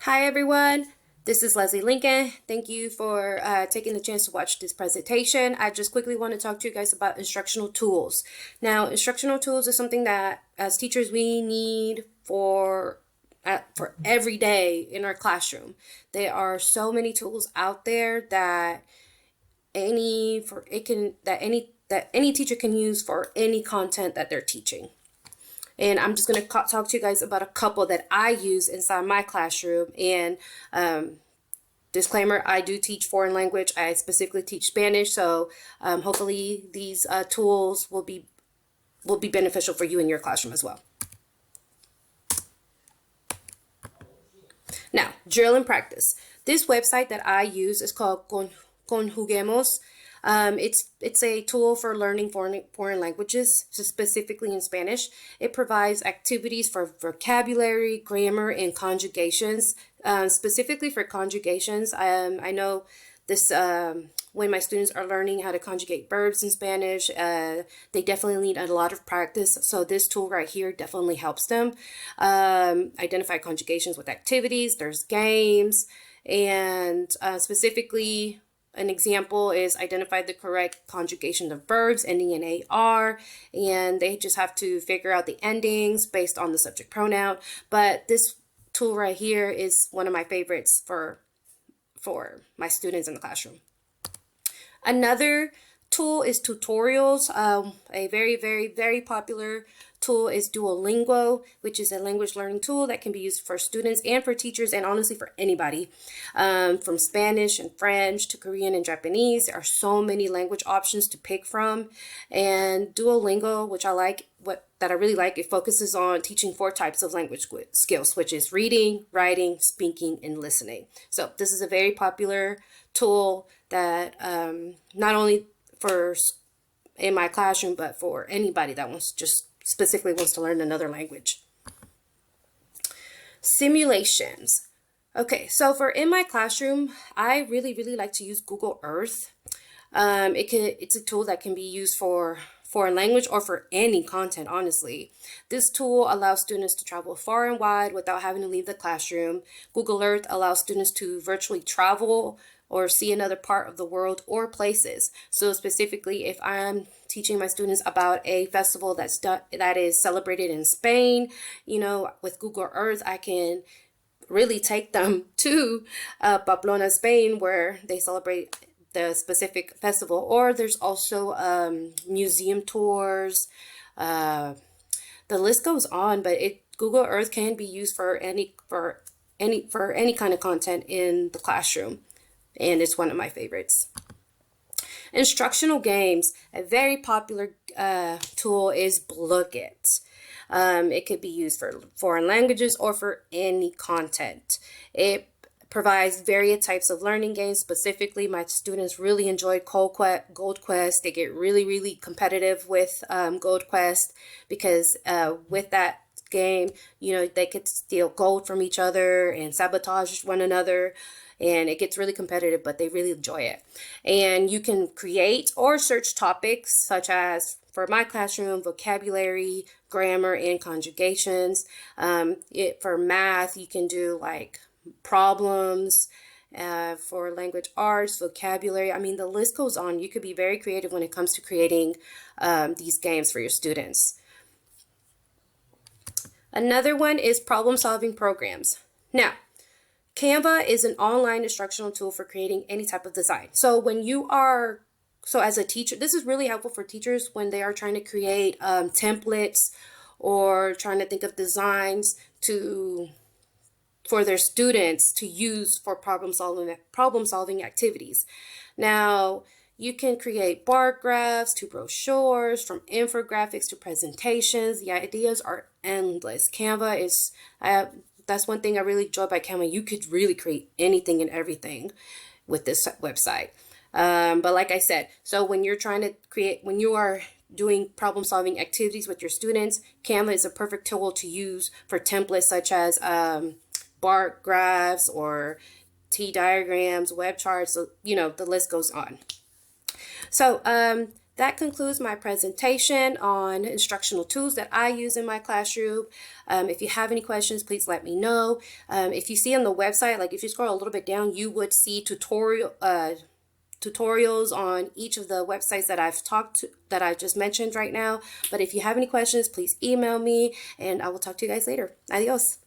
Hi everyone, this is Leslie Lincoln. Thank you for taking the chance to watch this presentation. I just quickly want to talk to you guys about instructional tools. Now, instructional tools is something that as teachers we need for every day in our classroom. There are so many tools out there that any teacher can use for any content that they're teaching. And I'm just going to talk to you guys about a couple that I use inside my classroom. And disclaimer, I do teach foreign language. I specifically teach Spanish. So hopefully these tools will be beneficial for you in your classroom as well. Now, drill and practice. This website that I use is called Conjuguemos. It's a tool for learning foreign languages, so specifically in Spanish. It provides activities for vocabulary, grammar, and conjugations. Specifically for conjugations, I know this when my students are learning how to conjugate verbs in Spanish, they definitely need a lot of practice. So this tool right here definitely helps them identify conjugations with activities. There's games, and specifically an example is identify the correct conjugation of verbs ending in AR, and they just have to figure out the endings based on the subject pronoun. But this tool right here is one of my favorites for my students in the classroom. Another tool is tutorials. A very, very, very popular tool is Duolingo, which is a language learning tool that can be used for students and for teachers, and honestly for anybody. From Spanish and French to Korean and Japanese, there are so many language options to pick from. And Duolingo, which I really like, it focuses on teaching 4 types of language skills, which is reading, writing, speaking, and listening. So this is a very popular tool that not only for in my classroom, but for anybody that specifically wants to learn another language. Simulations. Okay, so for in my classroom, I really, really like to use Google Earth. It's a tool that can be used for foreign language or for any content, honestly. This tool allows students to travel far and wide without having to leave the classroom. Google Earth allows students to virtually travel or see another part of the world or places. So specifically, if I'm teaching my students about a festival that is celebrated in Spain, with Google Earth, I can really take them to Pamplona, Spain, where they celebrate the specific festival. Or there's also museum tours. The list goes on, but Google Earth can be used for any kind of content in the classroom, and it's one of my favorites. Instructional games. A very popular tool is Blooket. It could be used for foreign languages or for any content. It provides various types of learning games. Specifically, my students really enjoy Gold Quest. They get really, really competitive with Gold Quest because with that game, they could steal gold from each other and sabotage one another. And it gets really competitive, but they really enjoy it. And you can create or search topics such as, for my classroom, vocabulary, grammar, and conjugations. For math, you can do like problems. For language arts, vocabulary, the list goes on. You could be very creative when it comes to creating these games for your students. Another one is problem-solving programs. Now, Canva is an online instructional tool for creating any type of design. So as a teacher, this is really helpful for teachers when they are trying to create templates or trying to think of designs for their students to use for problem solving activities. Now, you can create bar graphs to brochures, from infographics to presentations. The ideas are endless. Canva is that's one thing I really enjoy by Canva. You could really create anything and everything with this website. But like I said, so when you are doing problem-solving activities with your students, Canva is a perfect tool to use for templates such as bar graphs or T diagrams, web charts. So, the list goes on. So that concludes my presentation on instructional tools that I use in my classroom. If you have any questions, please let me know. If you see on the website, like if you scroll a little bit down, you would see tutorials on each of the websites that I just mentioned right now. But if you have any questions, please email me, and I will talk to you guys later. Adios.